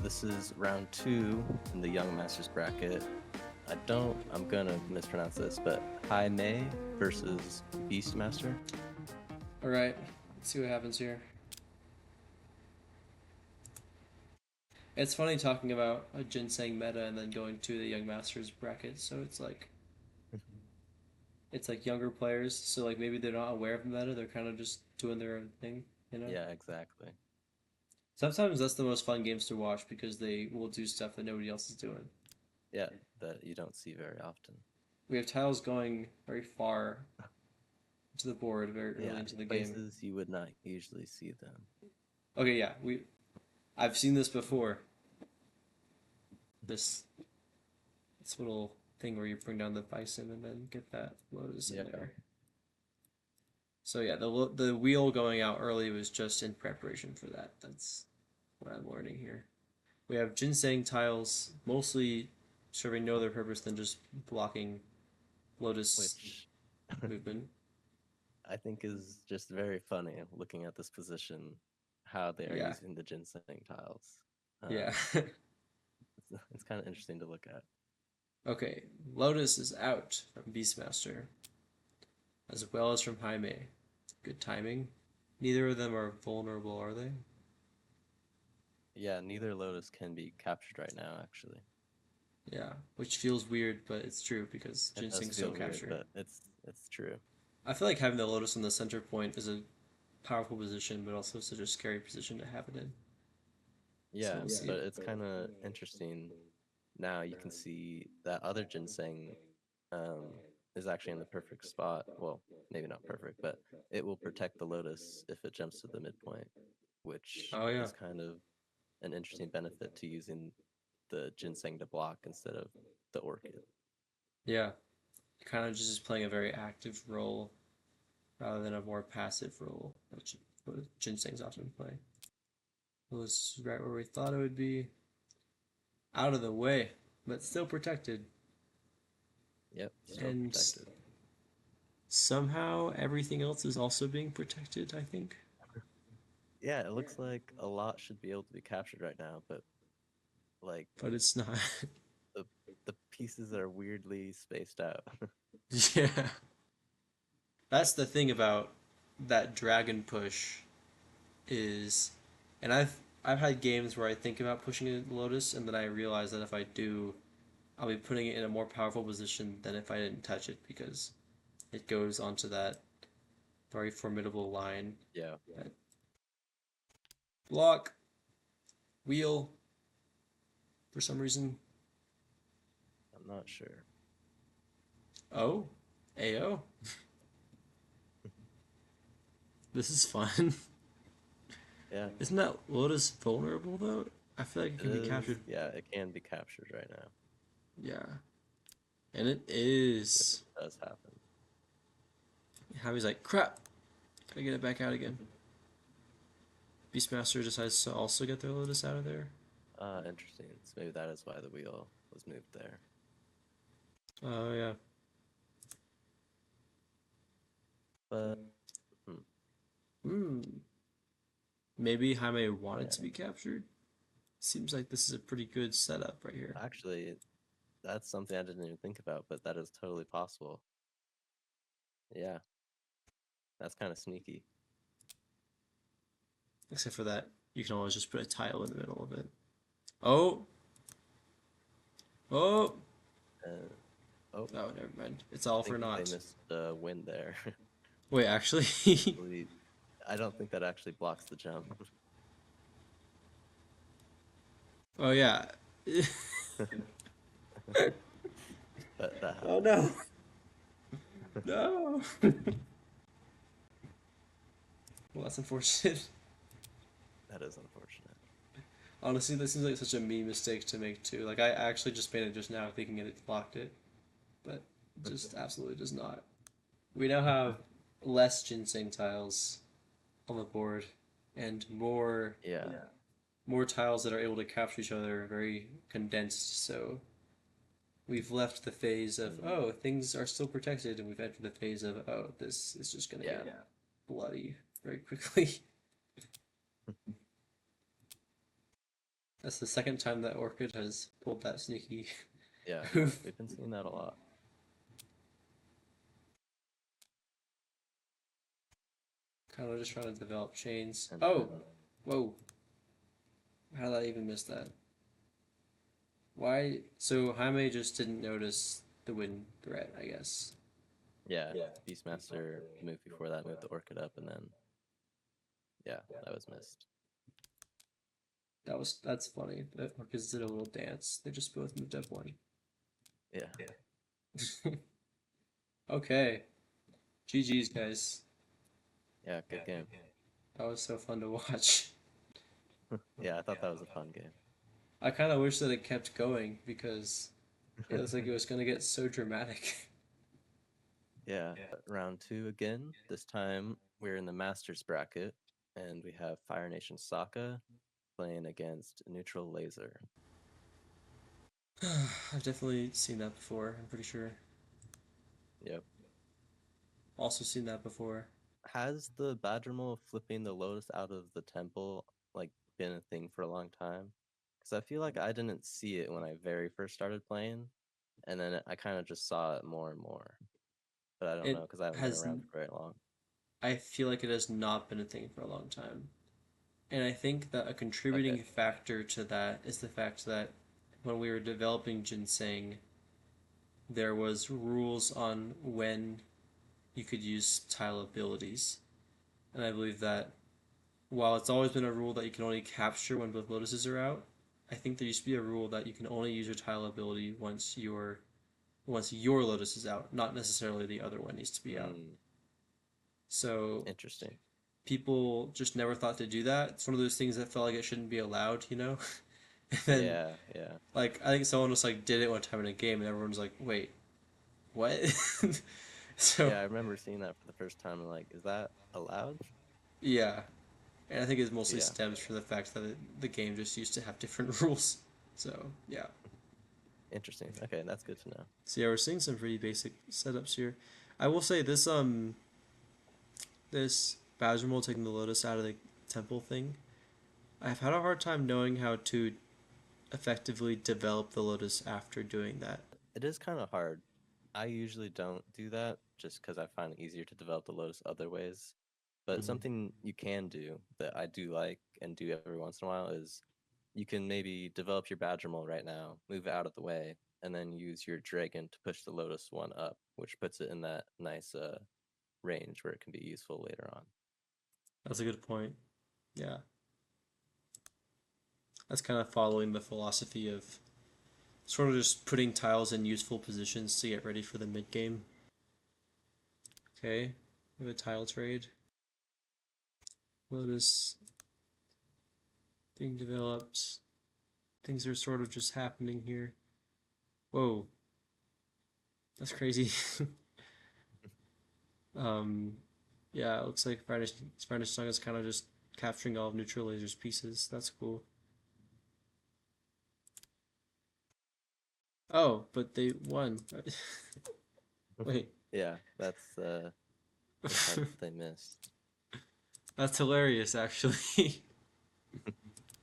This is round 2 in the Young Masters bracket. I'm gonna mispronounce this, but Jaime versus Beastmaster. Alright, let's see what happens here. It's funny talking about a ginseng meta and then going to the Young Masters bracket, so it's like younger players, so like maybe they're not aware of the meta, they're kind of just doing their own thing, you know? Yeah, exactly. Sometimes that's the most fun games to watch because they will do stuff that nobody else is doing. Yeah, that you don't see very often. We have tiles going very far to the board very early Yeah, into the game. places you would not usually see them. Okay, yeah, I've seen this before. This little thing where you bring down the bison and then get that lotus in Yeah. there. So yeah, the wheel going out early was just in preparation for that. That's what I'm learning here. We have ginseng tiles mostly serving no other purpose than just blocking lotus Which movement. I think is just very funny looking at this position, how they are Yeah, using the ginseng tiles. yeah. It's kind of interesting to look at. Okay, lotus is out from Beastmaster, as well as from Jaime. Good timing. Neither of them are vulnerable, are they? Yeah, neither lotus can be captured right now, actually. Yeah, which feels weird, but it's true because It does ginseng's so feel weird, captured. but it's true. I feel like having the lotus in the center point is a powerful position, but also such a scary position to have it in. So Yeah, we'll see. but it's kind of interesting. Now you can see that other ginseng um, is actually in the perfect spot. Well, maybe not perfect, but it will protect the lotus if it jumps to the midpoint, which Oh yeah, is kind of an interesting benefit to using the ginseng to block instead of the orchid. yeah. Kind of just playing a very active role rather than a more passive role, which what ginsengs often play. It was right where we thought it would be, out of the way, but still protected. Yep, still And protected. somehow everything else is also being protected, I think. Yeah, it looks like a lot should be able to be captured right now, but like But it's not. the the pieces are weirdly spaced out. Yeah. That's the thing about that dragon push is, and I've had games where I think about pushing a lotus and then I realize that if I do, I'll be putting it in a more powerful position than if I didn't touch it because it goes onto that very formidable line. Yeah, That block, wheel, for some reason. I'm not sure. Oh, AO. This is fun. Yeah, Isn't that lotus vulnerable though? I feel like it it can be is. captured. Yeah, it can be captured right now, Yeah, and it which is. does happen. Howie's like, crap, gotta get it back out again. Beastmaster decides to also get their lotus out of there. Interesting. So maybe that is why the wheel was moved there. Oh yeah. But hmm, Hmm. Maybe Jaime wanted yeah, to be captured. Seems like this is a pretty good setup right here. actually, that's something I didn't even think about, but that is totally possible. Yeah, that's kind of sneaky. Except for that, you can always just put a tile in the middle of it. Oh, oh, Uh, oh, oh, never mind. It's all I for think they naught. missed the win there. Wait, actually, Actually, I don't think that actually blocks the jump. oh yeah. But that Oh happens. no, no. Well, that's unfortunate. That is unfortunate. Honestly, this seems like such a me mistake to make too. Like I actually just made it just now, thinking it blocked it, but just absolutely does not. We now have less ginseng tiles on the board and Yeah. more tiles that are able to capture each other, very condensed. So we've left the phase of Mm, oh things are still protected, and we've entered the phase of oh this is just gonna yeah. get bloody very quickly. That's the second time that Orchid has pulled that sneaky Yeah, move. we've been seeing that a lot. Kind of just trying to develop chains. And Oh! then, Whoa. How did I even miss that? Why? So Jaime just didn't notice the wind threat, I guess. yeah, Beastmaster moved before that, moved the Orchid up, and then, yeah, that was missed. That's funny. The Orchids did a little dance. They just both moved up one. Yeah, Okay. GG's, guys. yeah, good game. That was so fun to watch. Yeah, I thought that was a fun game. I kind of wish that it kept going because it looks like it was going to get so dramatic. Yeah, round two again. This time we're in the Masters bracket, and we have Fire Nation Sokka playing against Neutral Laser. I've definitely seen that before, I'm pretty sure. Yep. Also seen that before. Has the badgermole flipping the lotus out of the temple like been a thing for a long time? Because I feel like I didn't see it when I very first started playing, and then I kind of just saw it more and more. But I don't know It because I haven't been has, around for very long. I feel like it has not been a thing for a long time. And I think that a Okay. contributing factor to that is the fact that when we were developing ginseng, there was rules on when you could use tile abilities. And I believe that while it's always been a rule that you can only capture when both lotuses are out, I think there used to be a rule that you can only use your tile ability once your lotus is out, not necessarily the other one needs to be out. Hmm. So Interesting. people just never thought to do that. It's one of those things that felt like it shouldn't be allowed, you know? And then Yeah, yeah. like I think someone just like did it one time in a game and everyone's like, wait, what? So Yeah, I remember seeing that for the first time and like, is that allowed? yeah. And I think it mostly Yeah. stems from the fact that the game just used to have different rules. So yeah. Interesting. Okay, that's good to know. So yeah, we're seeing some pretty basic setups here. I will say this badgermole taking the lotus out of the temple thing. I've had a hard time knowing how to effectively develop the lotus after doing that. It is kind of hard. I usually don't do that just because I find it easier to develop the lotus other ways. But Mm-hmm. something you can do that I do like and do every once in a while is you can maybe develop your badger mole right now, move it out of the way, and then use your dragon to push the lotus one up, which puts it in that nice range where it can be useful later on. That's a good point. Yeah, that's kind of following the philosophy of sort of just putting tiles in useful positions to get ready for the mid game. Okay, we have a tile trade. Lotus being developed. Things are sort of just happening here. Whoa, that's crazy. um, yeah, it looks like Spanish Song is kind of just capturing all of Neutral Laser's pieces. That's cool. Oh, but they won. Wait, Yeah, that's the part that they missed. that's hilarious, actually.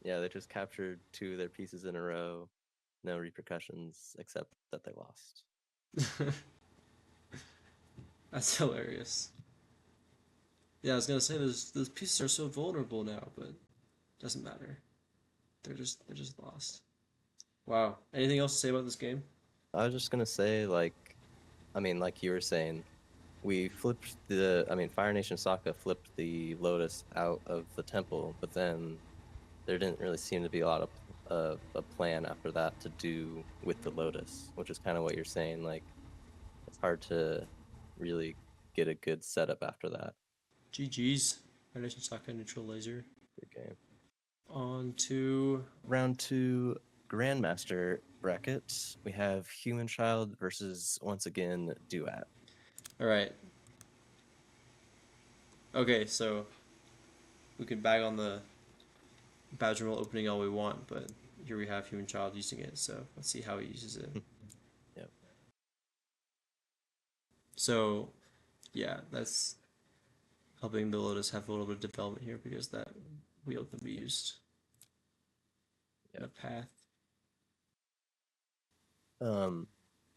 Yeah, they just captured two of their pieces in a row. No repercussions except that they lost. That's hilarious. Yeah, I was gonna say those pieces are so vulnerable now, but doesn't matter. They're just lost. Wow. Anything else to say about this game? I was just gonna say, I mean, like you were saying, we flipped I mean, Fire Nation Sokka flipped the Lotus out of the temple, but then there didn't really seem to be a lot of a plan after that to do with the Lotus, which is kind of what you're saying. Like, it's hard to really get a good setup after that. GG's. Foundation Saka Neutral Laser. Good game. On to Round two, Grandmaster bracket. We have Human Child versus once again Duat. alright. Okay, so we can bag on the Badger Roll opening all we want, but here we have Human Child using it, so let's see how he uses it. Yep. So yeah, that's helping the Lotus have a little bit of development here because that wheel can be used. in a path. Um,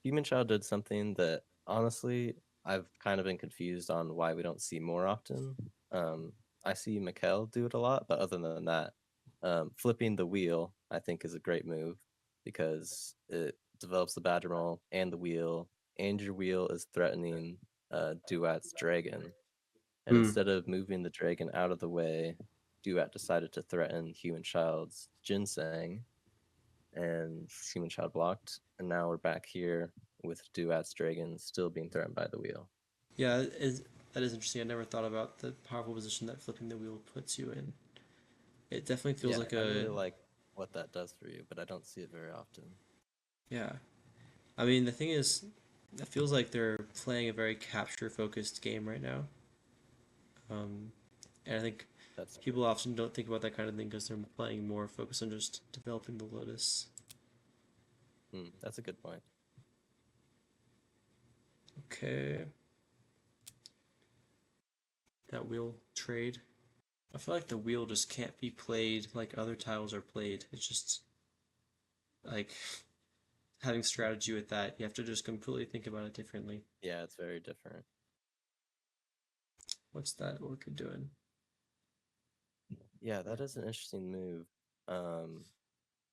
Human Child did something that honestly I've kind of been confused on why we don't see more often. Um, I see Mikkel do it a lot, but other than that, flipping the wheel I think is a great move because it develops the badgermole and the wheel, and your wheel is threatening Duat's dragon. And Hmm. instead of moving the dragon out of the way, Duat decided to threaten Human Child's Ginseng, and Human Child blocked. And now we're back here with Duat's dragon still being threatened by the wheel. Yeah, that is interesting. I never thought about the powerful position that flipping the wheel puts you in. It definitely feels Yeah, like I a really like what that does for you, but I don't see it very often. yeah. I mean, the thing is, it feels like they're playing a very capture focused game right now. Um, and I think That's true. people often don't think about that kind of thing because they're playing more focused on just developing the Lotus. That's a good point. Okay, that wheel trade. I feel like the wheel just can't be played like other tiles are played. It's just like having strategy with that. You have to just completely think about it differently. Yeah, it's very different. What's that orchid doing? Yeah, that is an interesting move. Um,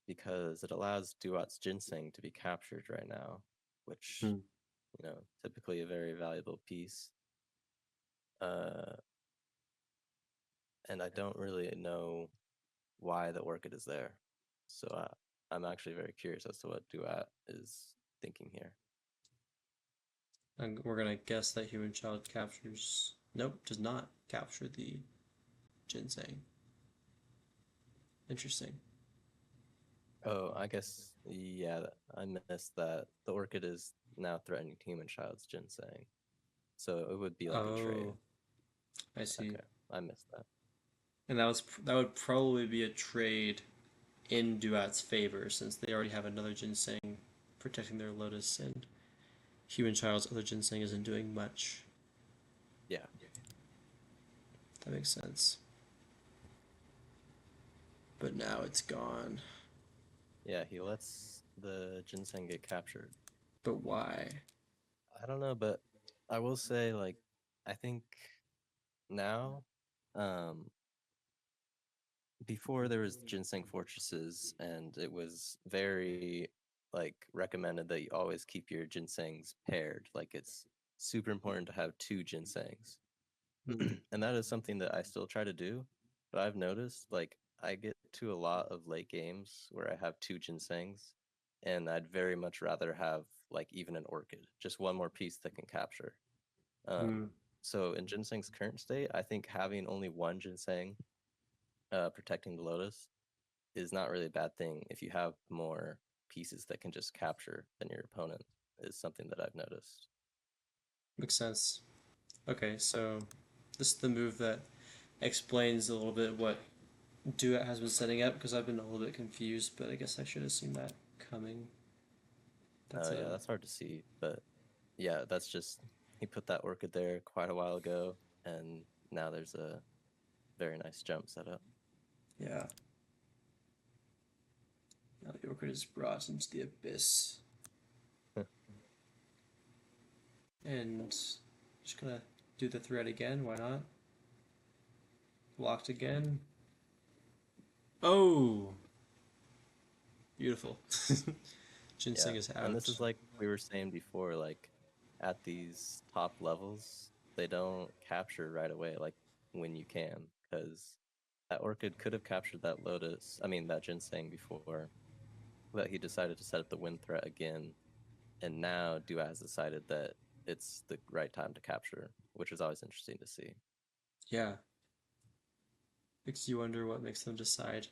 because it allows Duat's ginseng to be captured right now, which, Hmm. typically a very valuable piece. Uh, and I don't really know why the orchid is there. So I'm actually very curious as to what Duat is thinking here. And we're gonna guess that human child captures. Nope, does not capture the ginseng. Interesting. Oh, I guess, yeah, I missed that. The orchid is now threatening human child's ginseng. So it would be like a trade. Oh, I see. Okay, I missed that. And that would probably be a trade in Duat's favor since they already have another ginseng protecting their lotus, and human child's other ginseng isn't doing much. Yeah. That makes sense. But now it's gone. Yeah, he lets the ginseng get captured. But why? I don't know, but I will say, like, I think now, um, before there was ginseng fortresses, and it was very like recommended that you always keep your ginsengs paired. Like it's super important to have two ginsengs. Hmm. And that is something that I still try to do. But I've noticed like I get to a lot of late games where I have two ginsengs, and I'd very much rather have like even an orchid, just one more piece that can capture. Hmm. So in ginseng's current state, I think having only one ginseng protecting the lotus is not really a bad thing if you have more pieces that can just capture than your opponent is something that I've noticed. Makes sense. Okay, so this is the move that explains a little bit what Duet has been setting up because I've been a little bit confused, but I guess I should have seen that coming. That's Yeah, a that's hard to see, but yeah, that's just he put that orchid there quite a while ago, and now there's a very nice jump set up. yeah. Now the orchid is brought into the abyss, and just gonna do the thread again. Why not? Blocked again. Oh, beautiful. Yeah, Ginseng is and this out. is like we were saying before, like at these top levels, they don't capture right away, like when you can, because that orchid could have captured that lotus, I mean that ginseng before, but he decided to set up the wind threat again, and now Dua has decided that it's the right time to capture, which is always interesting to see. Yeah, makes you wonder what makes them decide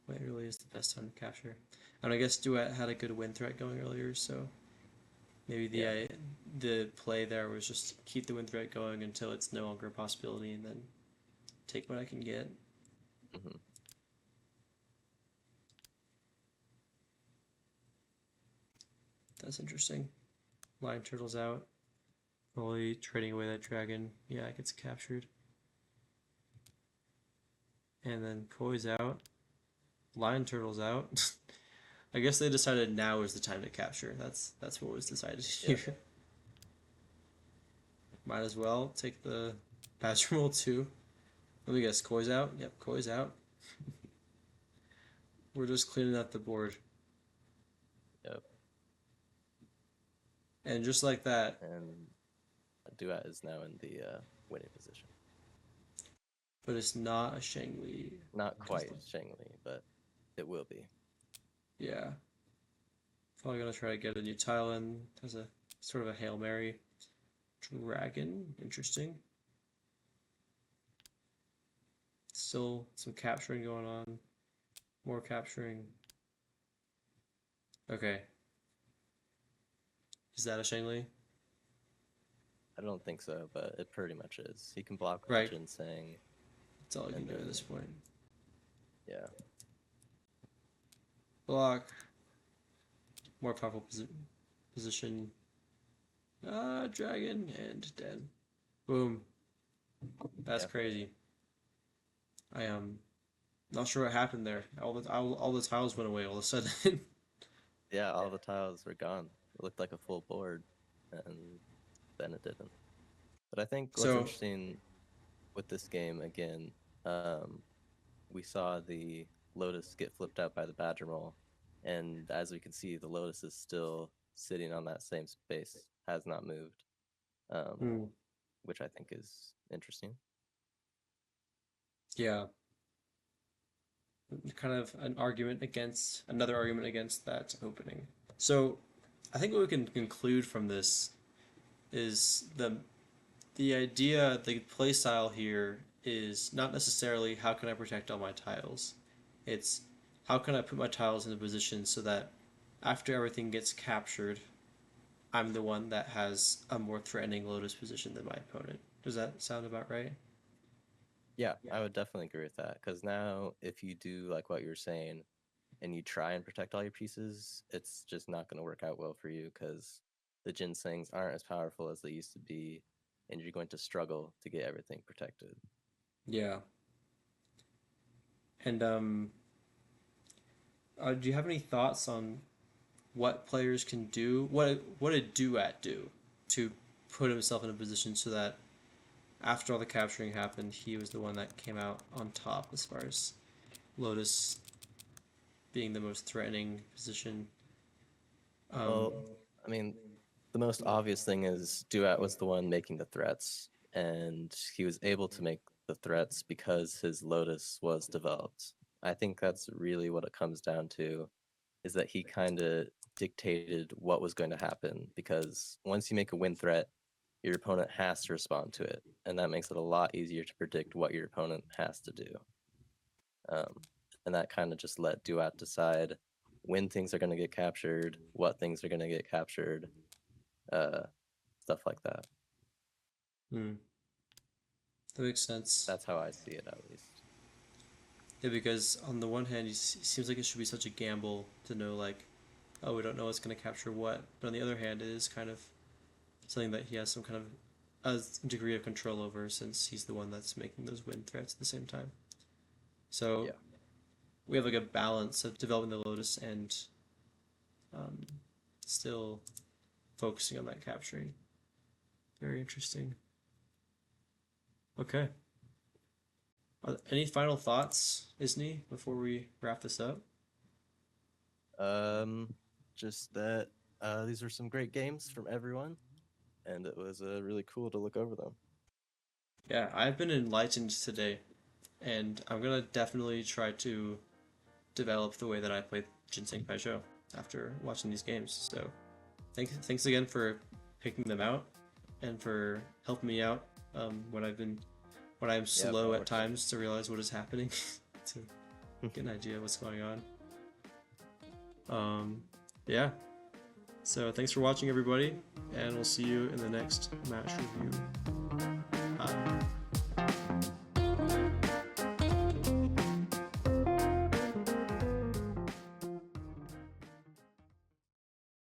when it really is the best time to capture. And I guess Duet had a good win threat going earlier, so maybe Yeah. the play there was just keep the win threat going until it's no longer a possibility, and then take what I can get. Hmm. That's interesting. Lion turtles out. Probably trading away that dragon. Yeah, it gets captured. And then Koi's out. Lion turtle's out. I guess they decided now is the time to capture. That's what was decided Yeah. here. Might as well take the badgermole too. Let me guess, Koi's out? Yep, Koi's out. We're just cleaning up the board. Yep. And just like that, And Duat is now in the winning position. but it's not a Shangli. Not quite Shangli, but it will be. Yeah. Probably gonna try to get a new tile in as a sort of a Hail Mary. Dragon, interesting. Still some capturing going on. More capturing. Okay. Is that a Shangli? I don't think so, but it pretty much is. He can block with Right. Ginseng. That's all you can do at this point. Yeah. Block. More powerful position. Dragon and dead. Boom. That's crazy. I am not sure what happened there. All the tiles went away all of a sudden. Yeah, all the tiles were gone. It looked like a full board, and then it didn't. But I think what's interesting with this game, again, we saw the Lotus get flipped out by the badgermole, and as we can see, the Lotus is still sitting on that same space, has not moved, which I think is interesting. Yeah. Kind of another argument against that opening. So I think what we can conclude from this is the idea, the play style here is not necessarily how can I protect all my tiles. It's how can I put my tiles in a position so that after everything gets captured, I'm the one that has a more threatening Lotus position than my opponent. Does that sound about right? Yeah, I would definitely agree with that, because now if you do like what you're saying and you try and protect all your pieces, it's just not going to work out well for you, because the Ginsengs aren't as powerful as they used to be, and you're going to struggle to get everything protected. Yeah. And do you have any thoughts on what players can do? What did Duat do to put himself in a position so that after all the capturing happened, he was the one that came out on top as far as Lotus being the most threatening position? Well, I mean, the most obvious thing is Duat was the one making the threats, and he was able to make the threats because his Lotus was developed. I think that's really what it comes down to, is that he kind of dictated what was going to happen, because once you make a win threat, your opponent has to respond to it, and that makes it a lot easier to predict what your opponent has to do. And that kind of just let Duat decide when things are going to get captured, what things are going to get captured, stuff like that. That makes sense. That's how I see it, at least. Yeah, because on the one hand, it seems like it should be such a gamble to know, like, oh, we don't know what's going to capture what. But on the other hand, it is kind of something that he has some kind of a degree of control over, since he's the one that's making those win threats at the same time. So we have like a balance of developing the Lotus and still focusing on that capturing. Very interesting. Okay. Any final thoughts, Izney, before we wrap this up? Just that these were some great games from everyone, and it was really cool to look over them. Yeah, I've been enlightened today, and I'm gonna definitely try to develop the way that I play Ginseng Pai Sho after watching these games. So, thanks again for picking them out and for helping me out when I'm slow at times to realize what is happening to get an idea of what's going on. Yeah. So thanks for watching, everybody, and we'll see you in the next match review.